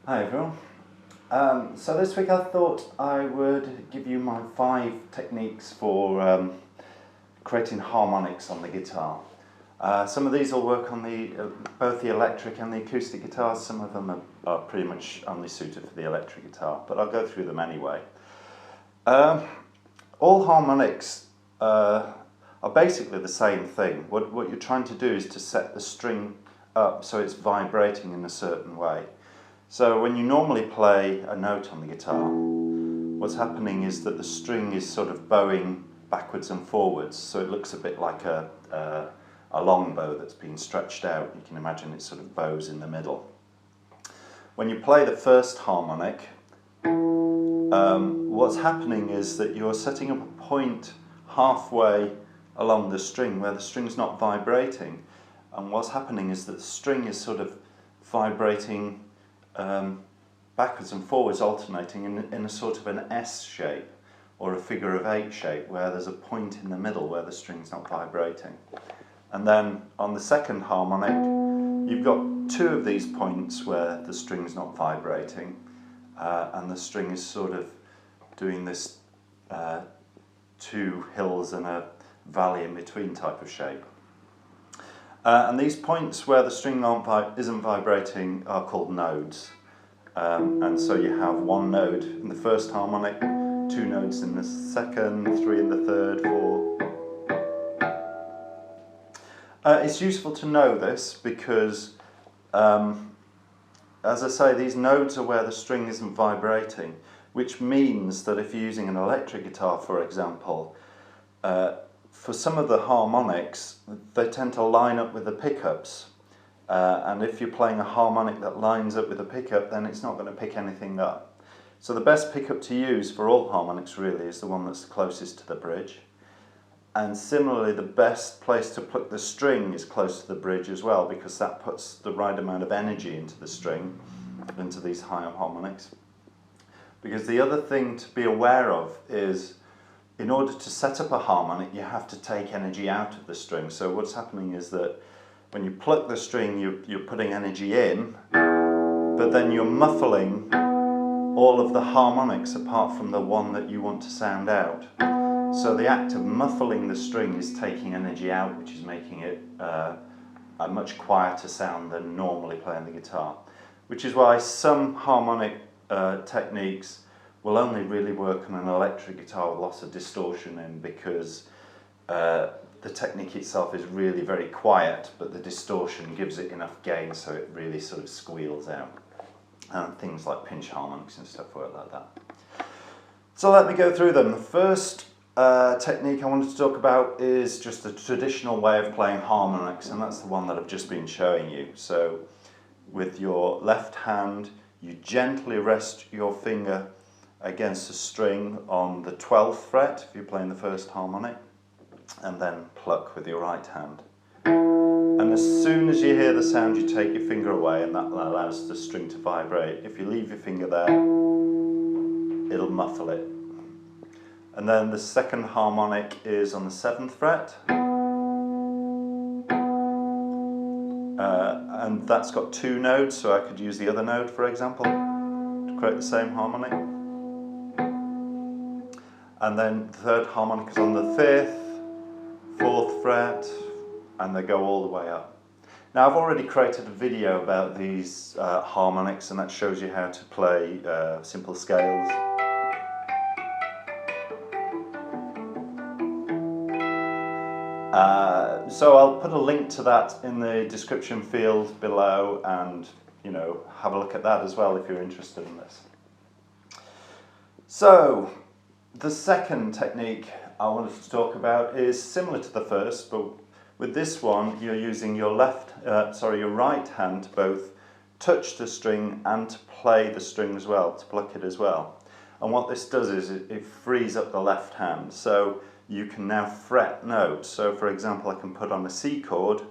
Hi everyone. So this week I thought I would give you my 5 techniques for creating harmonics on the guitar. Some of these will work on both the electric and the acoustic guitars. Some of them are pretty much only suited for the electric guitar, but I'll go through them anyway. All harmonics are basically the same thing. What you're trying to do is to set the string up so it's vibrating in a certain way. So when you normally play a note on the guitar, what's happening is that the string is sort of bowing backwards and forwards, so it looks a bit like a long bow that's been stretched out. You can imagine it sort of bows in the middle. When you play the first harmonic, what's happening is that you're setting up a point halfway along the string where the string's not vibrating, and what's happening is that the string is sort of vibrating backwards and forwards, alternating in a sort of an S shape or a figure of 8 shape, where there's a point in the middle where the string's not vibrating. And then on the second harmonic you've got 2 of these points where the string's not vibrating, and the string is sort of doing this 2 hills and a valley in between type of shape. And these points where the string isn't vibrating are called nodes. And so you have 1 node in the first harmonic, 2 nodes in the second, 3 in the third, 4. It's useful to know this because, as I say, these nodes are where the string isn't vibrating, which means that if you're using an electric guitar, for example, for some of the harmonics, they tend to line up with the pickups. And if you're playing a harmonic that lines up with a pickup, then it's not going to pick anything up. So the best pickup to use for all harmonics really is the one that's closest to the bridge. And similarly, the best place to put the string is close to the bridge as well, because that puts the right amount of energy into the string, into these higher harmonics. Because the other thing to be aware of is, in order to set up a harmonic, you have to take energy out of the string. So what's happening is that when you pluck the string, you're putting energy in, but then you're muffling all of the harmonics apart from the one that you want to sound out. So the act of muffling the string is taking energy out, which is making it a much quieter sound than normally playing the guitar. Which is why some harmonic techniques will only really work on an electric guitar with lots of distortion in, because the technique itself is really very quiet, but the distortion gives it enough gain so it really sort of squeals out. And things like pinch harmonics and stuff work like that. So let me go through them. The first technique I wanted to talk about is just the traditional way of playing harmonics, and that's the one that I've just been showing you. So with your left hand, you gently rest your finger against a string on the 12th fret if you're playing the first harmonic, and then pluck with your right hand. And as soon as you hear the sound, you take your finger away, and that allows the string to vibrate. If you leave your finger there, it'll muffle it. And then the second harmonic is on the 7th fret, and that's got 2 nodes, so I could use the other node, for example, to create the same harmonic. And then the third harmonic is on the 5th, 4th fret, and they go all the way up. Now I've already created a video about these harmonics, and that shows you how to play simple scales. So I'll put a link to that in the description field below, and have a look at that as well if you're interested in this. So the second technique I wanted to talk about is similar to the first, but with this one you're using your your right hand to both touch the string and to play the string as well, to pluck it as well. And what this does is it frees up the left hand, so you can now fret notes. So for example, I can put on a C chord,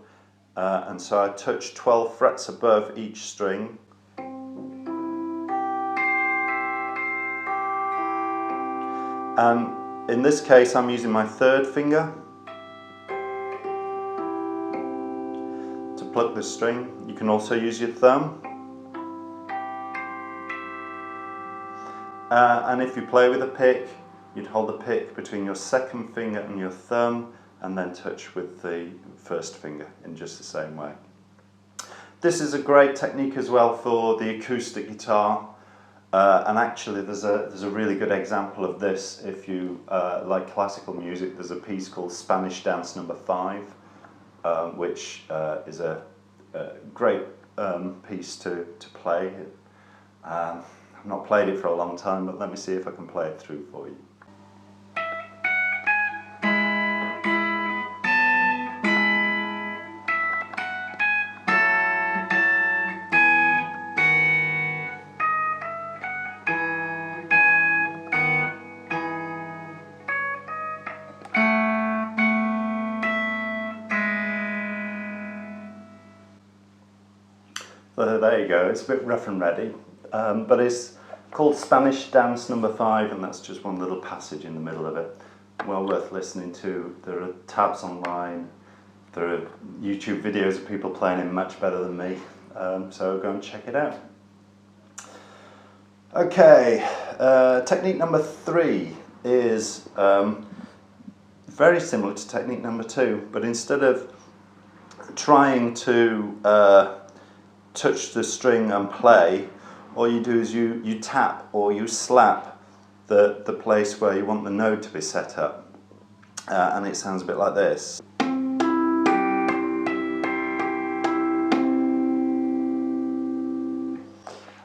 and so I touch 12 frets above each string. And in this case I'm using my 3rd finger to pluck the string. You can also use your thumb. And if you play with a pick, you'd hold the pick between your second finger and your thumb, and then touch with the first finger in just the same way. This is a great technique as well for the acoustic guitar, and actually there's a really good example of this if you like classical music. There's a piece called Spanish Dance No. 5, which is a great piece to play. I've not played it for a long time, but let me see if I can play it through for you. So there you go, it's a bit rough and ready, but it's called Spanish Dance No. 5, and that's just one little passage in the middle of it. Well worth listening to. There are tabs online, there are YouTube videos of people playing it much better than me, so go and check it out. Okay, technique number 3 is very similar to technique number 2, but instead of trying to touch the string and play, all you do is you tap or you slap the place where you want the note to be set up, and it sounds a bit like this.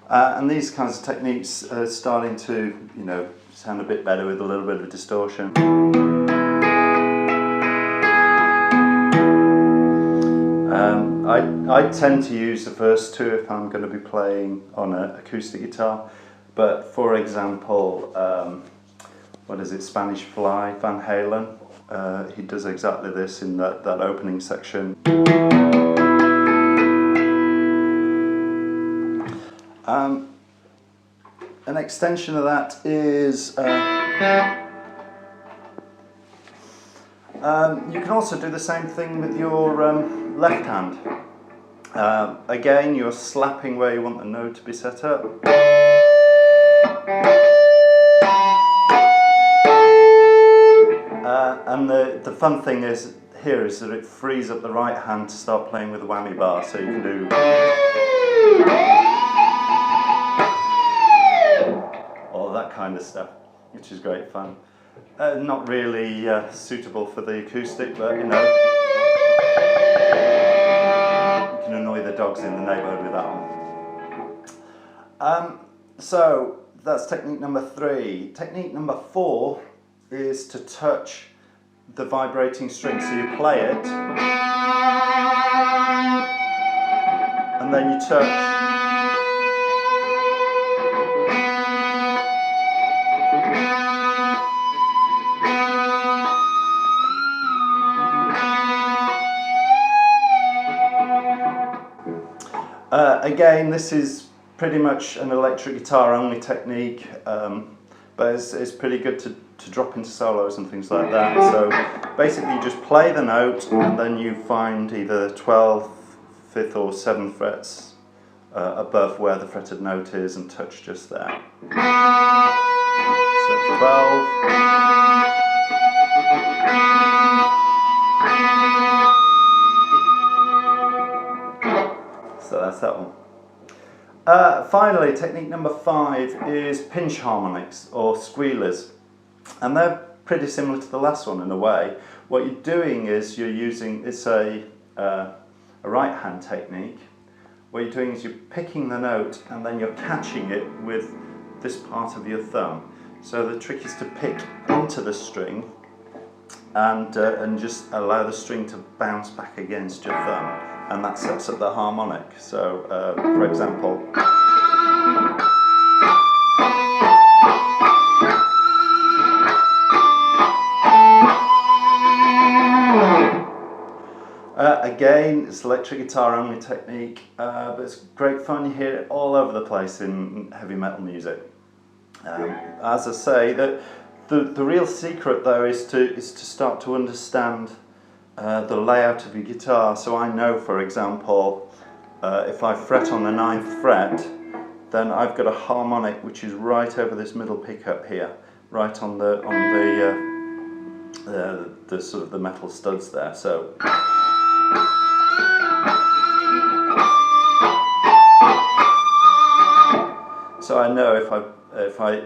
And these kinds of techniques are starting to, sound a bit better with a little bit of distortion. I tend to use the first two if I'm going to be playing on an acoustic guitar, but for example, what is it, Spanish Fly, Van Halen, he does exactly this in that opening section. An extension of that is you can also do the same thing with your left hand. Again, you're slapping where you want the note to be set up. And the fun thing is here is that it frees up the right hand to start playing with the whammy bar, so you can do all that kind of stuff, which is great fun. Not really suitable for the acoustic, but you can annoy the dogs in the neighbourhood with that one. So that's technique number 3. Technique number 4 is to touch the vibrating string. So you play it, and then you touch. Again, this is pretty much an electric guitar only technique, but it's pretty good to drop into solos and things like that. So basically you just play the note and then you find either 12th, 5th or 7th frets above where the fretted note is and touch just there. So it's 12. So that's that one. Finally, technique number 5 is pinch harmonics or squealers, and they're pretty similar to the last one in a way. What you're doing is it's a right hand technique. What you're doing is you're picking the note and then you're catching it with this part of your thumb. So the trick is to pick into the string and just allow the string to bounce back against your thumb, and that sets up the harmonic. So for example, again, it's electric guitar only technique, but it's great fun. You hear it all over the place in heavy metal music. As I say, the real secret though is to start to understand the layout of your guitar. So I know, for example, if I fret on the 9th fret, then I've got a harmonic which is right over this middle pickup here, right on the sort of the metal studs there. So I know if I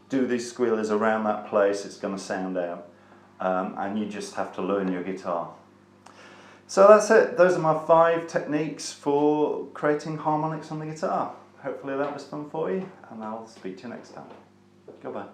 do these squealers around that place, it's going to sound out, and you just have to learn your guitar. So that's it. Those are my 5 techniques for creating harmonics on the guitar. Hopefully that was fun for you, and I'll speak to you next time. Goodbye.